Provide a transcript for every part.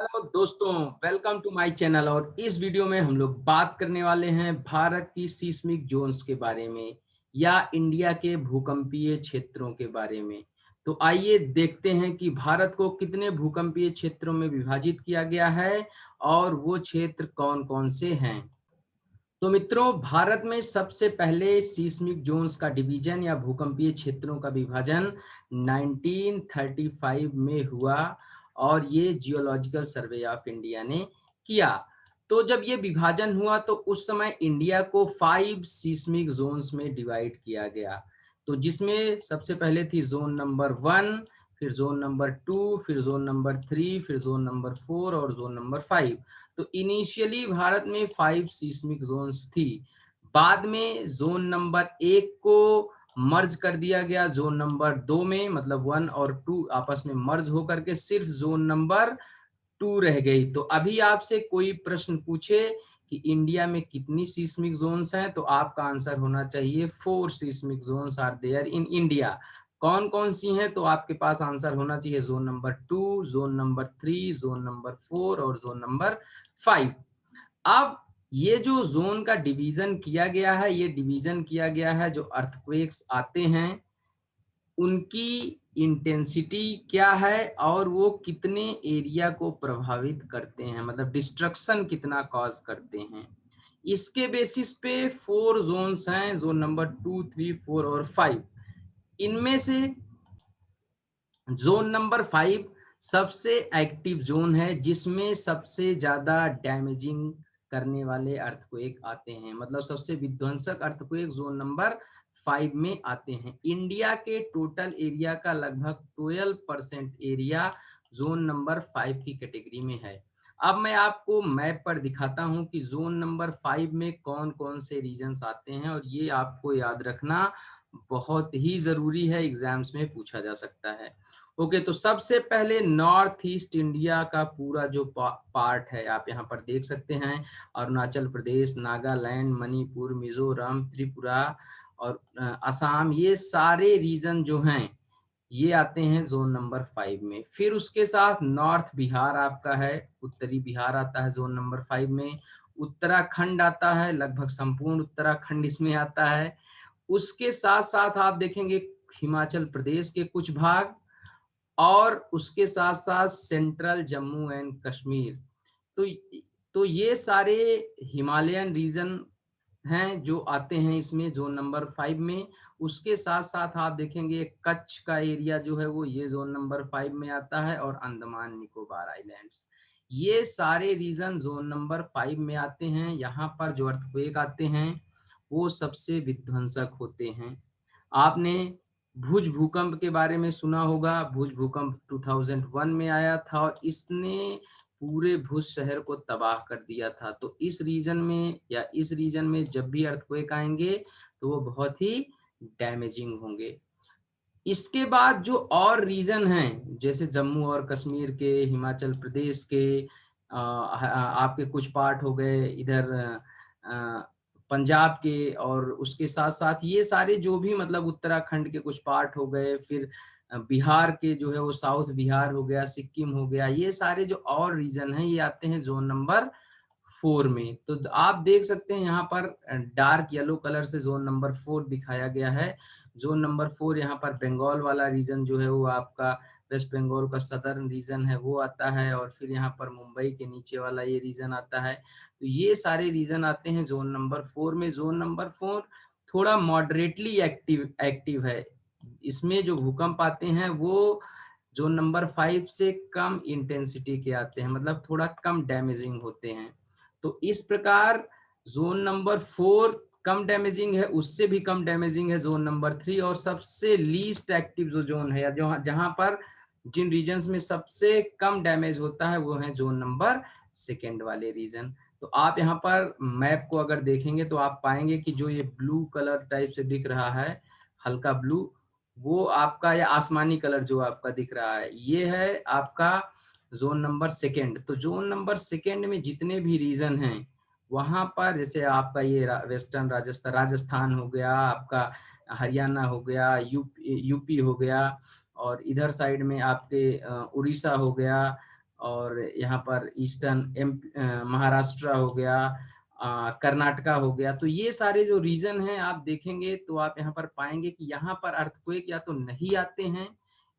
Hello दोस्तों, welcome to my channel. और इस वीडियो में हम लोग बात करने वाले हैं भारत की सीस्मिक जोन्स के बारे में या इंडिया के भूकंपीय क्षेत्रों के बारे में। तो आइए देखते हैं कि भारत को कितने भूकंपीय क्षेत्रों में विभाजित किया गया है और वो क्षेत्र कौन-कौन से हैं। तो मित्रों, भारत में सबसे पहले सीस्मिक जोन्स का डिवीजन या भूकंपीय क्षेत्रों का विभाजन 1935 में हुआ और ये जियोलॉजिकल सर्वे ऑफ इंडिया ने किया। तो जब ये विभाजन हुआ तो उस समय इंडिया को 5 सीस्मिक जोन्स में डिवाइड किया गया। तो जिसमें सबसे पहले थी जोन नंबर 1, फिर जोन नंबर 2, फिर जोन नंबर 3, फिर जोन नंबर 4 और जोन नंबर 5। तो इनिशियली भारत में 5 सीस्मिक जोन्स थी। बाद में जोन नंबर 1 को मर्ज कर दिया गया जोन नंबर 2 में, मतलब 1 और 2 आपस में मर्ज होकर के सिर्फ जोन नंबर 2 रह गई। तो अभी आपसे कोई प्रश्न पूछे कि इंडिया में कितनी सीस्मिक जोन्स हैं, तो आपका आंसर होना चाहिए 4 seismic zones are there in India. कौन कौन सी हैं, तो आपके पास आंसर होना चाहिए zone number 2, zone number 3, zone number 4 और जोन नंबर 5। अब ये जो जोन का डिवीजन किया गया है, ये डिवीजन किया गया है जो अर्थक्वेक्स आते हैं उनकी इंटेंसिटी क्या है और वो कितने एरिया को प्रभावित करते हैं, मतलब डिस्ट्रक्शन कितना कॉज करते हैं। इसके बेसिस पे 4 जोन्स हैं, जोन नंबर 2, 3, 4 और 5। इनमें से जोन नंबर 5 सबसे एक्टिव जोन है, जिसमें सबसे ज्यादा डैमेजिंग करने वाले अर्थक्वेक आते हैं, मतलब सबसे विध्वंसक अर्थक्वेक जोन नंबर 5 में आते हैं। इंडिया के टोटल एरिया का लगभग 12% एरिया जोन नंबर 5 की कैटेगरी में है। अब मैं आपको मैप पर दिखाता हूं कि जोन नंबर 5 में कौन कौन से रीजन्स आते हैं, और ये आपको याद रखना बहुत ही जरूरी है, एग्जाम्स में पूछा जा सकता है। ओके, तो सबसे पहले नॉर्थ ईस्ट इंडिया का पूरा जो पार्ट है आप यहाँ पर देख सकते हैं। अरुणाचल प्रदेश, नागालैंड, मणिपुर, मिजोरम, त्रिपुरा और असम, ये सारे रीजन जो हैं ये आते हैं जोन नंबर 5 में। फिर उसके साथ नॉर्थ बिहार आपका है, उत्तरी बिहार आता है जोन नंबर 5 में। उत्तराखंड आता है, लगभग संपूर्ण उत्तराखंड इसमें आता है। उसके साथ साथ आप देखेंगे हिमाचल प्रदेश के कुछ भाग, और उसके साथ साथ सेंट्रल जम्मू एंड कश्मीर। तो तो ये सारे हिमालयन रीजन हैं जो आते हैं इसमें जोन नंबर 5 में। उसके साथ साथ आप देखेंगे कच्छ का एरिया जो है वो ये जोन नंबर 5 में आता है, और अंडमान निकोबार आइलैंड्स, ये सारे रीजन जोन नंबर 5 में आते हैं। यहाँ पर जो अर्थक्वेक आते हैं वो सबसे विध्वंसक होते हैं। आपने भुज भूकंप के बारे में सुना होगा। भुज भूकंप 2001 में आया था और इसने पूरे भुज शहर को तबाह कर दिया था। तो इस रीजन में या इस रीजन में जब भी अर्थक्वेक आएंगे तो वो बहुत ही डैमेजिंग होंगे। इसके बाद जो और रीजन हैं, जैसे जम्मू और कश्मीर के, हिमाचल प्रदेश के, आपके कुछ पार्ट हो गए इधर पंजाब के, और उसके साथ साथ ये सारे जो भी मतलब उत्तराखंड के कुछ पार्ट हो गए, फिर बिहार के जो है वो साउथ बिहार हो गया, सिक्किम हो गया, ये सारे जो और रीजन हैं ये आते हैं जोन नंबर 4 में। तो आप देख सकते हैं यहाँ पर डार्क येलो कलर से जोन नंबर 4 दिखाया गया है। जोन नंबर 4 यहाँ पर बंगाल वाला रीजन जो है वो आपका वेस्ट बंगाल का सदर्न रीजन है वो आता है, और फिर यहाँ पर मुंबई के नीचे वाला ये रीजन आता है। तो ये सारे रीजन आते हैं जोन नंबर 4 में। जोन नंबर 4 थोड़ा मॉडरेटली एक्टिव है। इसमें जो भूकंप आते हैं वो जोन नंबर 5 से कम इंटेंसिटी के आते हैं, मतलब थोड़ा कम डैमेजिंग होते हैं। तो इस प्रकार जोन नंबर 4 कम डैमेजिंग है, उससे भी कम डैमेजिंग है जोन नंबर 3, और सबसे लीस्ट एक्टिव जो जोन है, जो जहां पर जिन रीजन्स में सबसे कम डैमेज होता है वो है जोन नंबर 2 वाले रीजन। तो आप यहाँ पर मैप को अगर देखेंगे तो आप पाएंगे कि जो ये ब्लू कलर टाइप से दिख रहा है, हल्का ब्लू, वो आपका, या आसमानी कलर जो आपका दिख रहा है, ये है आपका जोन नंबर 2। तो जोन नंबर 2 में जितने भी रीजन हैं वहां पर, जैसे आपका ये वेस्टर्न राजस्थान हो गया, आपका हरियाणा हो गया, यूपी हो गया, और इधर साइड में आपके उड़ीसा हो गया, और यहाँ पर ईस्टर्न महाराष्ट्र हो गया, कर्नाटका हो गया। तो ये सारे जो रीजन हैं आप देखेंगे तो आप यहाँ पर पाएंगे कि यहाँ पर अर्थक्वेक या तो नहीं आते हैं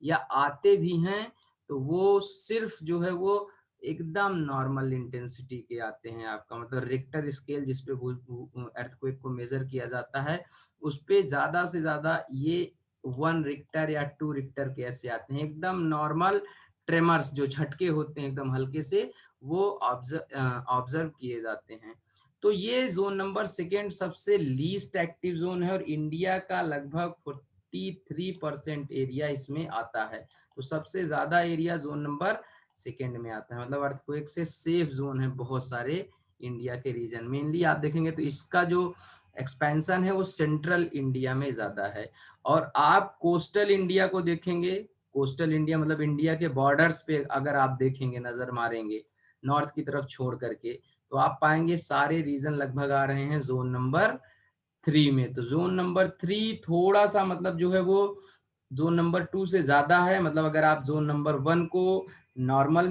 या आते भी हैं तो वो सिर्फ जो है वो एकदम नॉर्मल इंटेंसिटी के आते हैं। आपका मतलब रिक्टर स्केल जिसपे अर्थक्वेक को मेजर किया जाता है उस पे ज्यादा से ज्यादा ये 1 रिक्टर या 2 रिक्टर के ऐसे आते हैं। एकदम नॉर्मल ट्रेमर्स जो झटके होते हैं एकदम हल्के से वो ऑब्जर्व किए जाते हैं। तो ये जोन नंबर सेकेंड सबसे लीस्ट एक्टिव जोन है और इंडिया का लगभग 43% एरिया इसमें आता है। तो सबसे ज्यादा एरिया जोन नंबर सेकेंड में आता है। मतलब अर्थक्वेक से सेफ जोन है बहुत सारे इंडिया के रीजन। मेनली आप देखेंगे तो इसका जो एक्सपेंशन है वो सेंट्रल इंडिया में ज्यादा है। और आप कोस्टल इंडिया को देखेंगे, कोस्टल इंडिया मतलब इंडिया के बॉर्डर्स पे अगर आप देखेंगे, नजर मारेंगे नॉर्थ की तरफ छोड़ करके, तो आप पाएंगे सारे रीजन लगभग आ रहे हैं जोन नंबर 3 में। तो जोन नंबर 3 थोड़ा सा मतलब जो है वो जोन नंबर 2 से ज्यादा है। मतलब अगर आप जोन नंबर 1 को नॉर्मल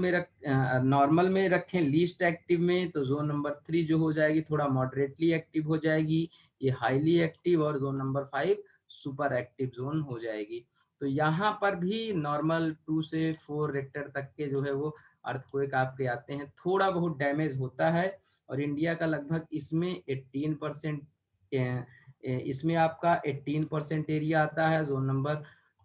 में रखें लीस्ट एक्टिव में, तो जोन नंबर 3 जो हो जाएगी थोड़ा मॉडरेटली एक्टिव हो जाएगी, ये हाईली एक्टिव, और zone number 5 super active zone हो जाएगी। तो यहाँ पर भी नॉर्मल 2 से 4 रेक्टर तक के जो है वो अर्थक्वेक आपके आते हैं। थोड़ा बहुत डैमेज होता है और इंडिया का लगभग इसमें 18% इसमें आपका 18% एरिया आता है। जोन नंबर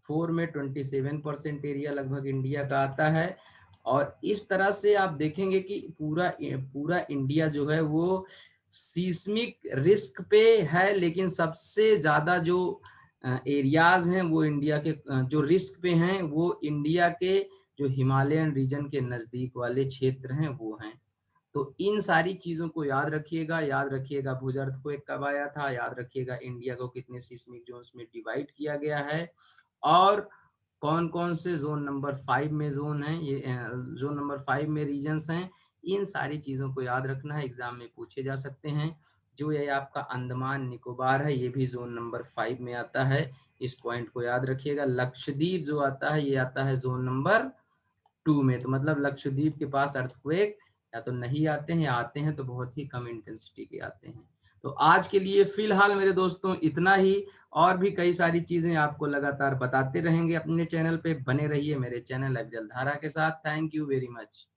4 में 27% एरिया लगभग इंडिया का आता है। और इस तरह से आप देखेंगे कि पूरा इंडिया जो है वो सीस्मिक रिस्क पे है, लेकिन सबसे ज्यादा जो एरियाज हैं वो इंडिया के जो रिस्क पे हैं वो इंडिया के जो हिमालयन रीजन के नजदीक वाले क्षेत्र हैं वो हैं। तो इन सारी चीजों को याद रखिएगा। याद रखिएगा भुज अर्थक्वेक कब आया था, याद रखिएगा इंडिया को कितने सीस्मिक जोन्स में डिवाइड किया गया है, और कौन कौन से जोन नंबर 5 में जोन है, ये जोन नंबर 5 में रीजन्स हैं। इन सारी चीजों को याद रखना है, एग्जाम में पूछे जा सकते हैं। जो ये आपका अंडमान निकोबार है ये भी जोन नंबर 5 में आता है, इस पॉइंट को याद रखिएगा। लक्षद्वीप जो आता है ये आता है जोन नंबर 2 में। तो मतलब लक्षद्वीप के पास अर्थक्वेक या तो नहीं आते हैं, आते हैं तो बहुत ही कम इंटेंसिटी के आते हैं। तो आज के लिए फिलहाल मेरे दोस्तों इतना ही। और भी कई सारी चीजें आपको लगातार बताते रहेंगे अपने चैनल पे। बने रहिए मेरे चैनल अफजल धारा के साथ। Thank you very much.